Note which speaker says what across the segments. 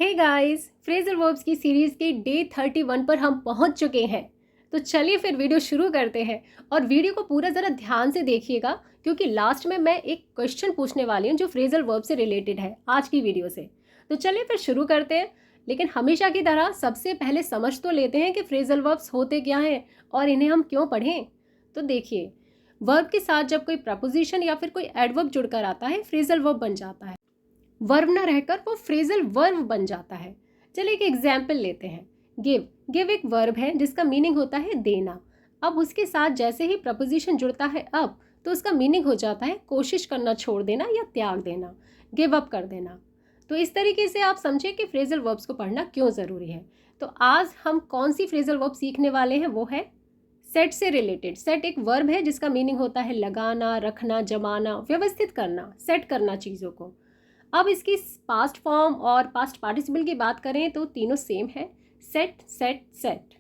Speaker 1: Hey guys, phrasal verbs की series के day 31 पर हम पहुंच चुके हैं। तो चलिए फिर वीडियो शुरू करते हैं और वीडियो को पूरा ज़रा ध्यान से देखिएगा क्योंकि लास्ट में मैं एक क्वेश्चन पूछने वाली हूं जो फ्रेजल वर्ब से रिलेटेड है आज की वीडियो से। तो चलिए फिर शुरू करते हैं, लेकिन हमेशा की तरह सबसे पहले समझ तो लेते हैं कि फ्रेजल वर्ब्स होते क्या हैं और इन्हें हम क्यों पढ़ें। तो देखिए, वर्ब के साथ जब कोई प्रपोजिशन या फिर कोई एडवर्ब जुड़कर आता है फ्रेजल वर्ब बन जाता है। वर्ब ना रहकर वो फ्रेजल वर्ब बन जाता है। चलिए एक एग्जाम्पल लेते हैं। गिव गिव एक वर्ब है जिसका मीनिंग होता है देना। अब उसके साथ जैसे ही प्रपोजिशन जुड़ता है अब, तो उसका मीनिंग हो जाता है कोशिश करना छोड़ देना या त्याग देना, गिव अप कर देना। तो इस तरीके से आप समझे कि फ्रेजल वर्ब्स को पढ़ना क्यों ज़रूरी है। तो आज हम कौन सी फ्रेजल वर्ब सीखने वाले हैं, वो है सेट से रिलेटेड। सेट एक वर्ब है जिसका मीनिंग होता है लगाना, रखना, जमाना, व्यवस्थित करना, सेट करना चीज़ों को। अब इसकी पास्ट फॉर्म और पास्ट पार्टिसिपल की बात करें तो तीनों सेम है, सेट सेट सेट।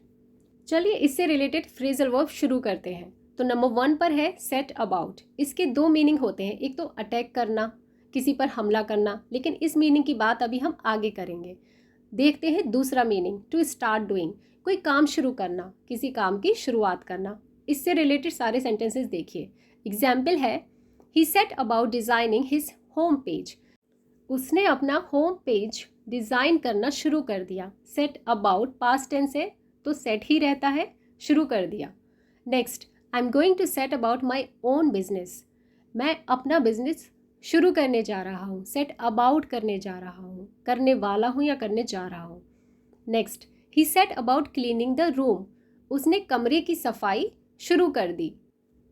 Speaker 1: चलिए इससे रिलेटेड फ्रेजल वर्ब शुरू करते हैं। तो नंबर 1 पर है सेट अबाउट। इसके दो मीनिंग होते हैं, एक तो अटैक करना, किसी पर हमला करना, लेकिन इस मीनिंग की बात अभी हम आगे करेंगे। देखते हैं दूसरा मीनिंग, टू स्टार्ट डूइंग, कोई काम शुरू करना, किसी काम की शुरुआत करना। इससे रिलेटेड सारे सेंटेंसेस देखिए। एग्जाम्पल है, he set about designing his home page. उसने अपना होम पेज डिज़ाइन करना शुरू कर दिया। सेट अबाउट पास्ट टेंस है तो सेट ही रहता है, शुरू कर दिया। Next, I am going to set about my own business. मैं अपना बिजनेस शुरू करने जा रहा हूँ, सेट अबाउट करने जा रहा हूँ, करने वाला हूँ या करने जा रहा हूँ। Next, he set about cleaning the room. उसने कमरे की सफाई शुरू कर दी।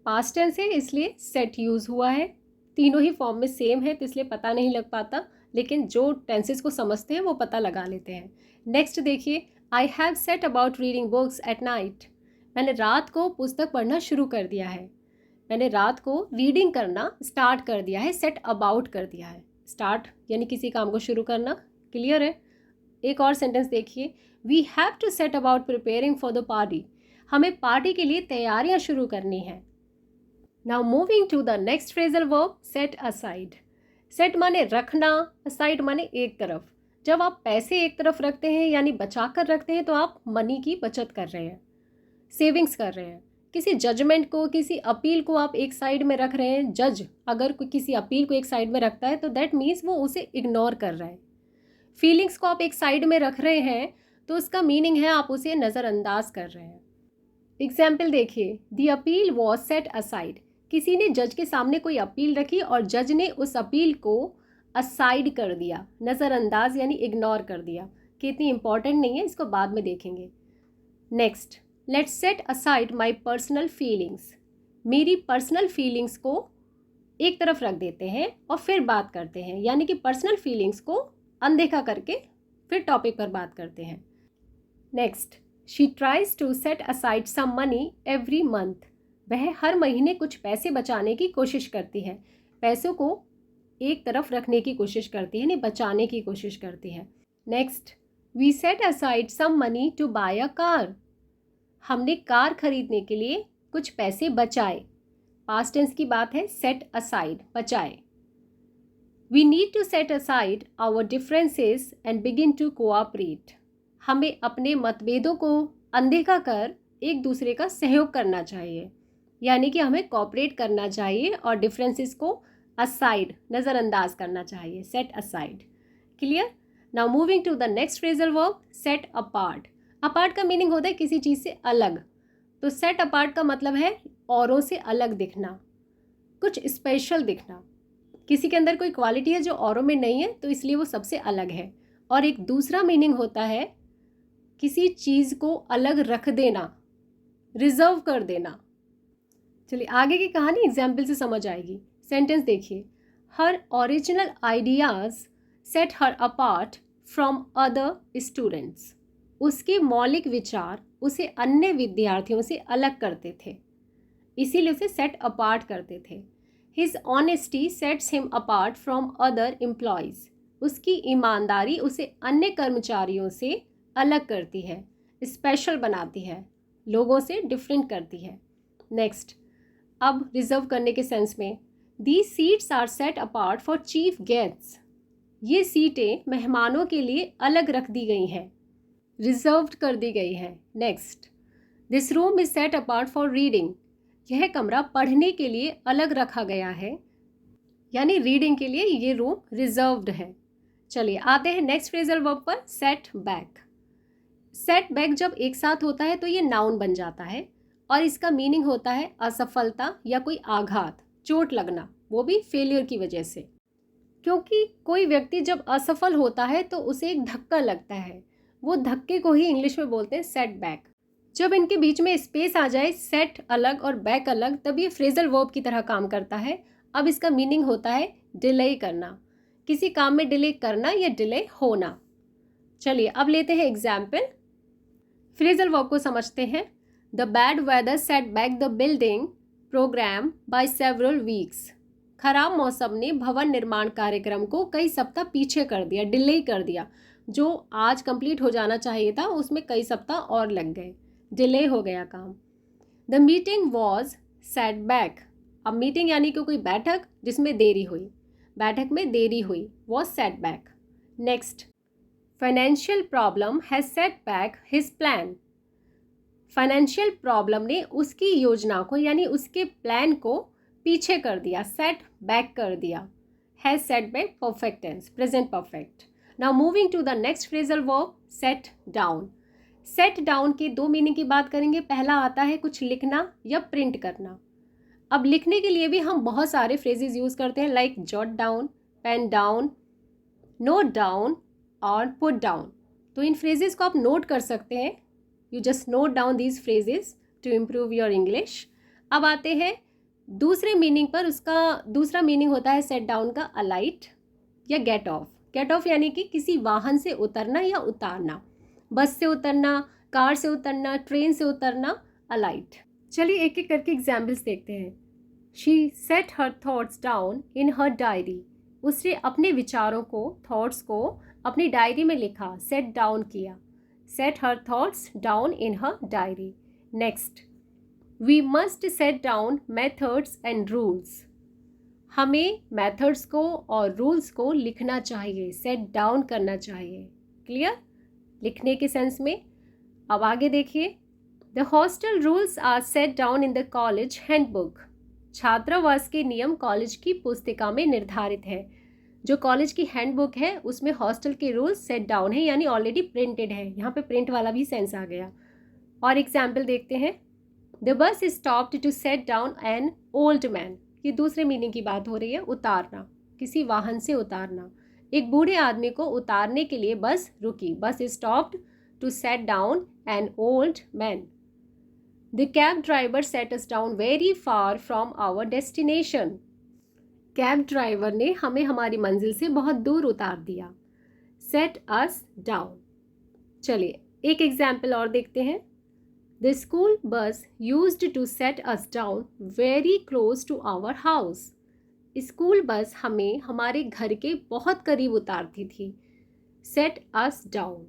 Speaker 1: पास्ट टेंस है इसलिए सेट यूज़ हुआ है। तीनों ही फॉर्म में सेम है तो इसलिए पता नहीं लग पाता, लेकिन जो टेंसेस को समझते हैं वो पता लगा लेते हैं। नेक्स्ट देखिए, I have set about reading books at night. मैंने रात को पुस्तक पढ़ना शुरू कर दिया है। मैंने रात को रीडिंग करना स्टार्ट कर दिया है, सेट अबाउट कर दिया है। स्टार्ट यानी किसी काम को शुरू करना, क्लियर है। एक और सेंटेंस देखिए, we have to set about preparing for the party. हमें पार्टी के लिए तैयारियां शुरू करनी है। Now moving to the next phrasal verb, set aside. Set माने रखना, असाइड माने एक तरफ। जब आप पैसे एक तरफ रखते हैं यानी बचा कर रखते हैं तो आप मनी की बचत कर रहे हैं, सेविंग्स कर रहे हैं। किसी जजमेंट को, किसी अपील को आप एक साइड में रख रहे हैं। जज अगर कोई किसी अपील को एक साइड में रखता है तो दैट मीन्स वो उसे इग्नोर कर रहा है। फीलिंग्स को आप एक साइड में रख रहे हैं तो उसका मीनिंग है आप उसे नज़रअंदाज कर रहे हैं। एग्जाम्पल देखिए, the appeal was set aside. किसी ने जज के सामने कोई अपील रखी और जज ने उस अपील को असाइड कर दिया, नज़रअंदाज यानी इग्नोर कर दिया कि इतनी इंपॉर्टेंट नहीं है, इसको बाद में देखेंगे। Next, let's set aside my personal feelings. मेरी पर्सनल फीलिंग्स को एक तरफ रख देते हैं और फिर बात करते हैं, यानी कि पर्सनल फीलिंग्स को अनदेखा करके फिर टॉपिक पर बात करते हैं। Next, she tries to set aside some money every month. वह हर महीने कुछ पैसे बचाने की कोशिश करती है। पैसों को एक तरफ रखने की कोशिश करती है, नहीं बचाने की कोशिश करती है। Next, we set aside some money to buy a car. हमने कार खरीदने के लिए कुछ पैसे बचाए। पास्ट टेंस की बात है, सेट असाइड बचाए। We need to set aside our differences and begin to cooperate. हमें अपने मतभेदों को अनदेखा कर एक दूसरे का सहयोग करना चाहिए, यानी कि हमें कोऑपरेट करना चाहिए और डिफरेंसेस को असाइड नज़रअंदाज करना चाहिए, set aside. Clear. Now moving to the next phrasal verb, set apart. Apart का मीनिंग होता है किसी चीज़ से अलग, तो सेट अपार्ट का मतलब है औरों से अलग दिखना, कुछ स्पेशल दिखना। किसी के अंदर कोई क्वालिटी है जो औरों में नहीं है तो इसलिए वो सबसे अलग है। और एक दूसरा मीनिंग होता है किसी चीज़ को अलग रख देना, रिजर्व कर देना। चलिए आगे की कहानी एग्जाम्पल से समझ आएगी। सेंटेंस देखिए, her original ideas set her apart from other students. उसके मौलिक विचार उसे अन्य विद्यार्थियों से अलग करते थे, इसीलिए उसे सेट अपार्ट करते थे। His honesty sets him apart from other employees. उसकी ईमानदारी उसे अन्य कर्मचारियों से अलग करती है, स्पेशल बनाती है, लोगों से डिफरेंट करती है। नेक्स्ट, अब रिजर्व करने के सेंस में, these seats are set apart for chief guests. ये सीटें मेहमानों के लिए अलग रख दी गई हैं, रिजर्व्ड कर दी गई हैं। Next, this room is set apart for reading. यह कमरा पढ़ने के लिए अलग रखा गया है, यानी रीडिंग के लिए ये रूम रिजर्व्ड है। चलिए आते हैं नेक्स्ट फ्रेजल वर्ब पर, सेट बैक। सेट बैक जब एक साथ होता है तो ये नाउन बन जाता है और इसका मीनिंग होता है असफलता या कोई आघात, चोट लगना, वो भी फेलियर की वजह से। क्योंकि कोई व्यक्ति जब असफल होता है तो उसे एक धक्का लगता है, वो धक्के को ही इंग्लिश में बोलते हैं सेट बैक। जब इनके बीच में स्पेस आ जाए, सेट अलग और बैक अलग, तब ये फ्रेजल वर्ब की तरह काम करता है। अब इसका मीनिंग होता है डिले करना, किसी काम में डिले करना या डिले होना। चलिए अब लेते हैं एग्जाम्पल, फ्रेजल वर्ब को समझते हैं। The bad weather set back the building programme by several weeks. खराब मौसम ने भवन निर्माण कार्यक्रम को कई सप्ताह पीछे कर दिया, डिले कर दिया। जो आज कंप्लीट हो जाना चाहिए था उसमें कई सप्ताह और लग गए, डिले हो गया काम। The meeting was set back. अब मीटिंग यानी कि कोई बैठक जिसमें देरी हुई, बैठक में देरी हुई, was set back. Next, financial problem has set back his plan. Financial problem ने उसकी योजना को यानी उसके प्लान को पीछे कर दिया, सेट बैक कर दिया। Has set back perfect tense, present perfect. Now moving to the next phrasal verb, set down. Set down के दो मीनिंग की बात करेंगे। पहला आता है कुछ लिखना या प्रिंट करना। अब लिखने के लिए भी हम बहुत सारे फ्रेजेस यूज़ करते हैं, like jot down, pen down, note down और पुट डाउन। तो इन फ्रेजेस को आप नोट कर सकते हैं। You just note down these phrases to improve your English. अब आते हैं दूसरे मीनिंग पर। उसका दूसरा मीनिंग होता है सेट डाउन का अलाइट या गेट ऑफ। गेट ऑफ यानी कि किसी वाहन से उतरना या उतारना, बस से उतरना, कार से उतरना, ट्रेन से उतरना, अलाइट। चलिए एक एक करके एग्जाम्पल्स देखते हैं। She said her thoughts down in her diary. उसने अपने विचारों को, थॉट्स को अपनी डायरी में लिखा, सेट डाउन किया। Set her thoughts down in her diary. Next, we must set down methods and rules. हमें मेथड्स को और रूल्स को लिखना चाहिए, सेट डाउन करना चाहिए। क्लियर, लिखने के सेंस में। अब आगे देखिए, the hostel rules are set down in the college handbook. छात्रावास के नियम कॉलेज की पुस्तिका में निर्धारित है। जो कॉलेज की हैंडबुक है उसमें हॉस्टल के रूल्स सेट डाउन है, यानी ऑलरेडी प्रिंटेड है। यहाँ पे प्रिंट वाला भी सेंस आ गया। और एग्जाम्पल देखते हैं, the bus stopped to set down an old man. ये दूसरे मीनिंग की बात हो रही है, उतारना, किसी वाहन से उतारना। एक बूढ़े आदमी को उतारने के लिए बस रुकी। Bus stopped to set down an old man. The cab driver set us down very far from our destination. Cab driver ने हमें हमारी मंजिल से बहुत दूर उतार दिया, सेट अस डाउन। चलिए एक एग्जाम्पल और देखते हैं। The school bus used to set us down very close to our house. School bus हमें हमारे घर के बहुत करीब उतारती थी, सेट अस डाउन।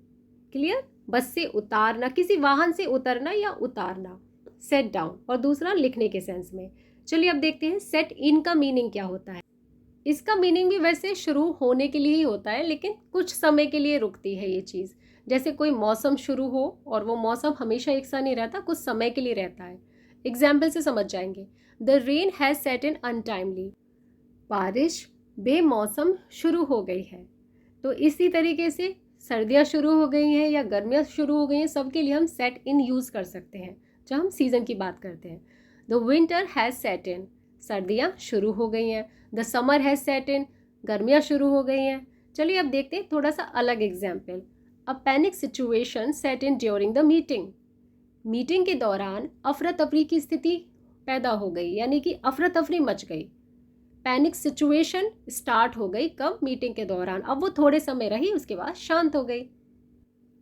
Speaker 1: क्लियर, बस से उतारना, किसी वाहन से उतरना या उतारना, सेट डाउन। और दूसरा लिखने के सेंस में। चलिए अब देखते हैं सेट इन का मीनिंग क्या होता है। इसका मीनिंग भी वैसे शुरू होने के लिए ही होता है, लेकिन कुछ समय के लिए रुकती है ये चीज़। जैसे कोई मौसम शुरू हो और वो मौसम हमेशा एक सा नहीं रहता, कुछ समय के लिए रहता है। एग्जाम्पल से समझ जाएंगे। The rain has set in untimely. बारिश बेमौसम शुरू हो गई है। तो इसी तरीके से सर्दियाँ शुरू हो गई हैं या गर्मियाँ शुरू हो गई हैं, सबके लिए हम सेट इन यूज़ कर सकते हैं जब हम सीज़न की बात करते हैं। द विंटर हैज़ सेट इन। सर्दियाँ शुरू हो गई हैं। द समर हैज़ सेट इन। गर्मियाँ शुरू हो गई हैं। चलिए अब देखते हैं थोड़ा सा अलग example. A panic situation set in during the meeting. Meeting के दौरान अफरा तफरी की स्थिति पैदा हो गई, यानी कि अफरा तफरी मच गई। पैनिक सिचुएशन स्टार्ट हो गई कब? मीटिंग के दौरान। अब वो थोड़े समय रही, उसके बाद शांत हो गई।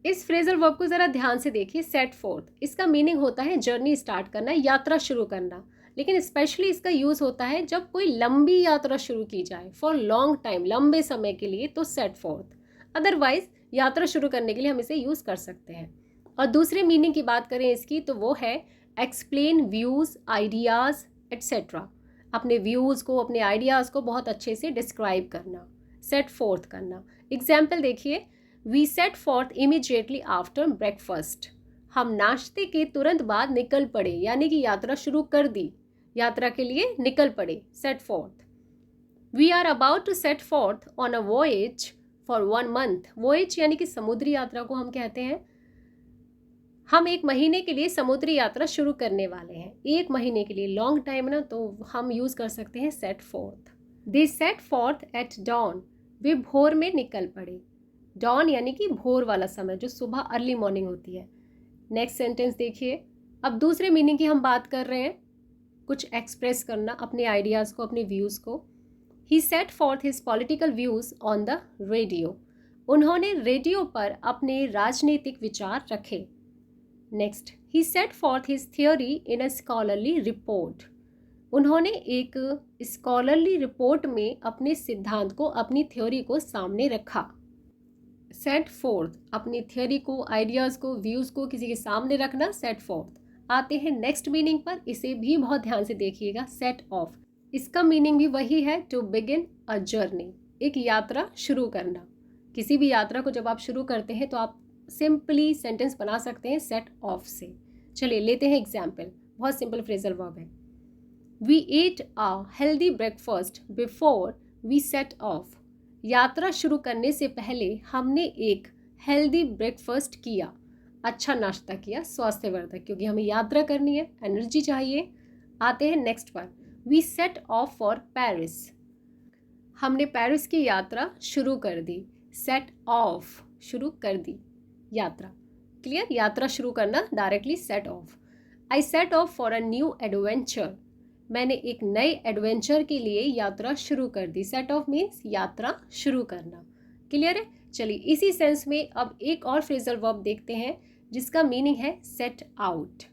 Speaker 1: इस फ्रेजल वर्ब को ज़रा ध्यान से देखिए, सेट फोर्थ। इसका मीनिंग होता है जर्नी स्टार्ट करना, यात्रा शुरू करना। लेकिन स्पेशली इसका यूज़ होता है जब कोई लंबी यात्रा शुरू की जाए, फॉर लॉन्ग टाइम, लंबे समय के लिए, तो सेट फोर्थ। अदरवाइज यात्रा शुरू करने के लिए हम इसे यूज़ कर सकते हैं। और दूसरे मीनिंग की बात करें इसकी, तो वो है एक्सप्लेन व्यूज़, आइडियाज़ एट्सेट्रा। अपने व्यूज़ को, अपने आइडियाज़ को बहुत अच्छे से डिस्क्राइब करना, सेट फोर्थ करना। एग्जाम्पल देखिए, we set forth immediately after breakfast. हम नाश्ते के तुरंत बाद निकल पड़े, यानी कि यात्रा शुरू कर दी, यात्रा के लिए निकल पड़े, set forth. We are about to set forth on a voyage for 1 month। Voyage यानी कि समुद्री यात्रा को हम कहते हैं। हम 1 महीने के लिए समुद्री यात्रा शुरू करने वाले हैं। 1 महीने के लिए, लॉन्ग टाइम ना, तो हम यूज़ कर सकते हैं set fourth. They set fourth at dawn. वे भोर में निकल पड़े। डॉन यानी कि भोर वाला समय, जो सुबह अर्ली मॉर्निंग होती है। नेक्स्ट सेंटेंस देखिए, अब दूसरे मीनिंग की हम बात कर रहे हैं, कुछ एक्सप्रेस करना अपने आइडियाज़ को, अपने व्यूज़ को। He set forth his political views on the radio. उन्होंने रेडियो पर अपने राजनीतिक विचार रखे। Next, he set forth his theory in a scholarly report. उन्होंने एक स्कॉलरली रिपोर्ट में अपने सिद्धांत को, अपनी थ्योरी को सामने रखा। सेट फोर्थ, अपनी थियोरी को, आइडियाज़ को, व्यूज़ को किसी के सामने रखना, सेट फोर्थ। आते हैं नेक्स्ट मीनिंग पर, इसे भी बहुत ध्यान से देखिएगा, सेट ऑफ। इसका मीनिंग भी वही है, टू बिगिन अ जर्नी, एक यात्रा शुरू करना। किसी भी यात्रा को जब आप शुरू करते हैं तो आप सिंपली सेंटेंस बना सकते हैं सेट ऑफ से। चलिए लेते हैं एग्जाम्पल, बहुत सिंपल फ्रेजल वर्ब है। We ate a healthy breakfast before we set off. यात्रा शुरू करने से पहले हमने एक हेल्दी ब्रेकफास्ट किया, अच्छा नाश्ता किया, स्वास्थ्यवर्धक, क्योंकि हमें यात्रा करनी है, एनर्जी चाहिए। आते हैं नेक्स्ट पर, we set off for Paris. हमने पेरिस की यात्रा शुरू कर दी, सेट ऑफ, शुरू कर दी यात्रा। क्लियर, यात्रा शुरू करना directly set of. I set off for a new adventure. मैंने एक नए एडवेंचर के लिए यात्रा शुरू कर दी। सेट ऑफ मीन्स यात्रा शुरू करना। क्लियर है। चलिए इसी सेंस में अब एक और फ्रेजल वर्ब देखते हैं जिसका मीनिंग है सेट आउट।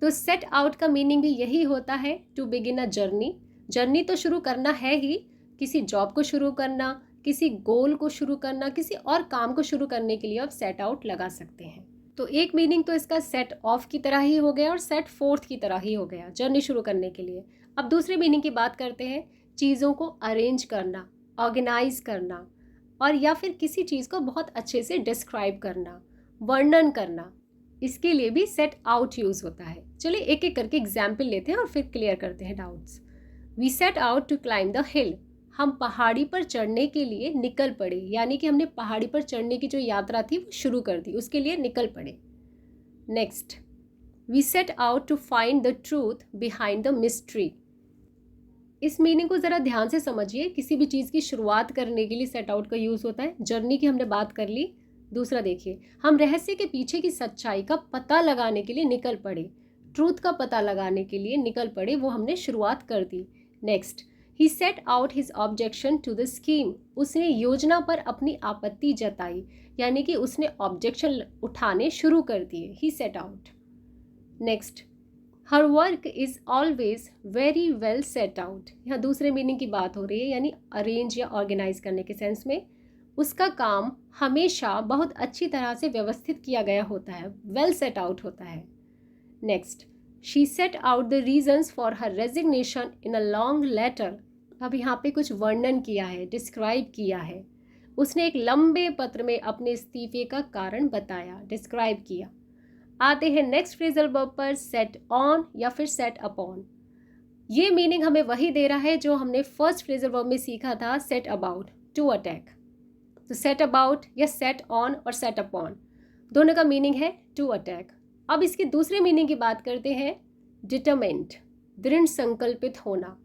Speaker 1: तो सेट आउट का मीनिंग भी यही होता है, to begin a journey. Journey तो शुरू करना है ही, किसी जॉब को शुरू करना, किसी गोल को शुरू करना, किसी और काम को शुरू करने के लिए आप सेट आउट लगा सकते हैं। तो एक मीनिंग तो इसका सेट ऑफ की तरह ही हो गया और सेट फोर्थ की तरह ही हो गया, जर्नी शुरू करने के लिए। अब दूसरे मीनिंग की बात करते हैं, चीज़ों को अरेंज करना, ऑर्गेनाइज करना, और या फिर किसी चीज़ को बहुत अच्छे से डिस्क्राइब करना, वर्णन करना, इसके लिए भी सेट आउट यूज़ होता है। चलिए एक एक करके एग्जाम्पल लेते हैं और फिर क्लियर करते हैं doubts. We set out to climb the hill. हम पहाड़ी पर चढ़ने के लिए निकल पड़े, यानी कि हमने पहाड़ी पर चढ़ने की जो यात्रा थी वो शुरू कर दी, उसके लिए निकल पड़े। Next, we set out to find the truth behind the mystery. इस मीनिंग को ज़रा ध्यान से समझिए। किसी भी चीज़ की शुरुआत करने के लिए सेट आउट का यूज़ होता है। जर्नी की हमने बात कर ली। दूसरा देखिए, हम रहस्य के पीछे की सच्चाई का पता लगाने के लिए निकल पड़े, ट्रूथ का पता लगाने के लिए निकल पड़े, वो हमने शुरुआत कर दी। Next, he set out his objection to the scheme. उसने योजना पर अपनी आपत्ति जताई, यानी कि उसने ऑब्जेक्शन उठाने शुरू कर दिए। He set out. Next, her work is always very well set out. यहाँ दूसरे मीनिंग की बात हो रही है, यानी अरेंज या ऑर्गेनाइज करने के सेंस में। उसका काम हमेशा बहुत अच्छी तरह से व्यवस्थित किया गया होता है, वेल सेट आउट होता है। Next, she set out the reasons for her resignation in a long letter. अब यहाँ पे कुछ वर्णन किया है, डिस्क्राइब किया है। उसने एक लंबे पत्र में अपने इस्तीफे का कारण बताया, डिस्क्राइब किया। आते हैं नेक्स्ट फ्रेजल वर्ब पर, सेट ऑन या फिर सेट अपॉन। ये मीनिंग हमें वही दे रहा है जो हमने फर्स्ट फ्रेजल वर्ब में सीखा था, सेट अबाउट, टू अटैक। तो सेट अबाउट या सेट ऑन और सेट अपॉन दोनों का मीनिंग है टू अटैक। अब इसके दूसरे मीनिंग की बात करते हैं, डिटरमेंट, दृढ़ संकल्पित होना,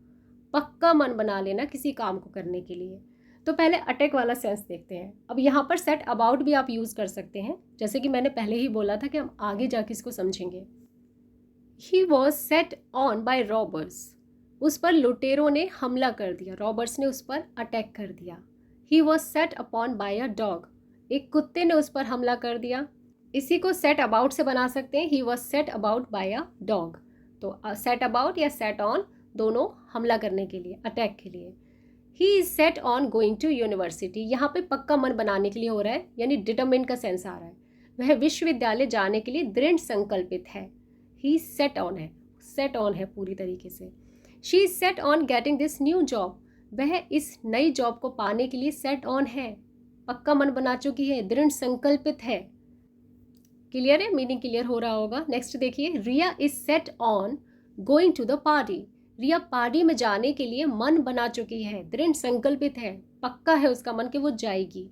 Speaker 1: पक्का मन बना लेना किसी काम को करने के लिए। तो पहले अटैक वाला सेंस देखते हैं। अब यहाँ पर सेट अबाउट भी आप यूज़ कर सकते हैं, जैसे कि मैंने पहले ही बोला था कि हम आगे जाके इसको समझेंगे। He was set on by robbers. उस पर लुटेरों ने हमला कर दिया, रॉबर्स ने उस पर अटैक कर दिया। ही was set upon bye a dog. एक कुत्ते ने उस पर हमला कर दिया। इसी को सेट अबाउट से बना सकते हैं, he was set about by a dog. तो सेट अबाउट या सेट ऑन दोनों हमला करने के लिए, अटैक के लिए। He is set on going to university. यहाँ पे पक्का मन बनाने के लिए हो रहा है, यानी डिटरमिन का सेंस आ रहा है। वह विश्वविद्यालय जाने के लिए दृढ़ संकल्पित है। ही सेट ऑन है, सेट ऑन है पूरी तरीके से। She is set on getting this new job. वह इस नई जॉब को पाने के लिए सेट ऑन है, पक्का मन बना चुकी है, दृढ़ संकल्पित है। क्लियर है? मीनिंग क्लियर हो रहा होगा। नेक्स्ट देखिए, Riya is set on going to the party. Riya party में जाने के लिए मन बना चुकी है, दृढ़ संकल्पित है, पक्का है उसका मन कि वो जाएगी।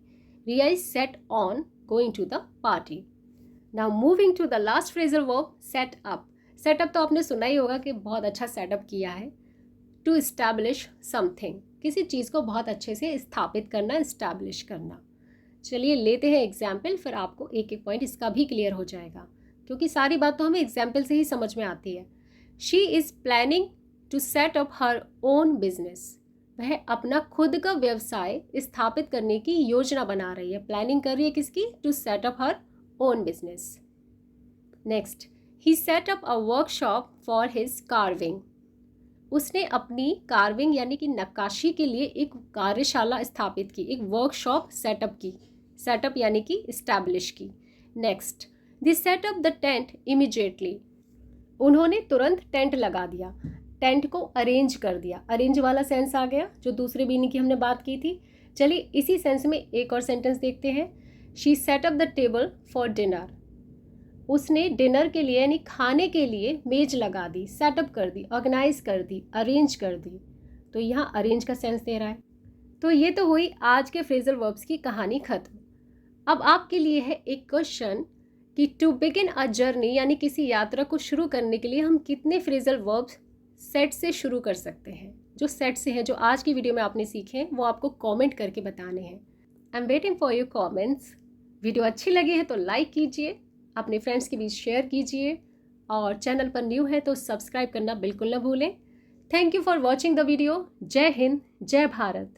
Speaker 1: Riya is set on going to the party. Now moving to the last phrasal verb, set up. Setup तो आपने सुना ही होगा कि बहुत अच्छा सेटअप किया है। टू इस्टेब्लिश समथिंग, किसी चीज़ को बहुत अच्छे से स्थापित करना, इस्टेब्लिश करना। चलिए लेते हैं एग्जाम्पल, फिर आपको एक एक पॉइंट इसका भी क्लियर हो जाएगा, क्योंकि सारी बात तो हमें एग्जाम्पल से ही समझ में आती है। She is planning to set up her own business. वह अपना खुद का व्यवसाय स्थापित करने की योजना बना रही है। प्लानिंग कर रही है किसकी? To set up her own business. Next, he set up a workshop for his carving. उसने अपनी कार्विंग यानी कि नक्काशी के लिए एक कार्यशाला स्थापित की, एक वर्कशॉप सेटअप की। सेटअप यानी कि इस्टेब्लिश की। Next, they setup the tent immediately. उन्होंने तुरंत टेंट लगा दिया, टेंट को अरेंज कर दिया। अरेंज वाला सेंस आ गया जो दूसरे मीनिंग की हमने बात की थी। चलिए इसी सेंस में एक और सेंटेंस देखते हैं। She setup the table for dinner. उसने डिनर के लिए यानी खाने के लिए मेज लगा दी, सेटअप कर दी, ऑर्गेनाइज कर दी, अरेंज कर दी। तो यहाँ अरेंज का सेंस दे रहा है। तो ये तो हुई आज के फ्रेजल वर्ब्स की कहानी खत्म। अब आपके लिए है एक क्वेश्चन कि टू बिगिन अ जर्नी यानी किसी यात्रा को शुरू करने के लिए हम कितने फ्रेजल वर्ब्स सेट से शुरू कर सकते हैं। जो सेट से हैं, जो आज की वीडियो में आपने सीखे हैं, वो आपको कमेंट करके बताने हैं। I am waiting for your comments. Video अच्छी लगी है तो लाइक कीजिए, अपने फ्रेंड्स के बीच शेयर कीजिए, और चैनल पर न्यू है तो सब्सक्राइब करना बिल्कुल ना भूलें। Thank you for watching the video. जय हिंद, जय भारत।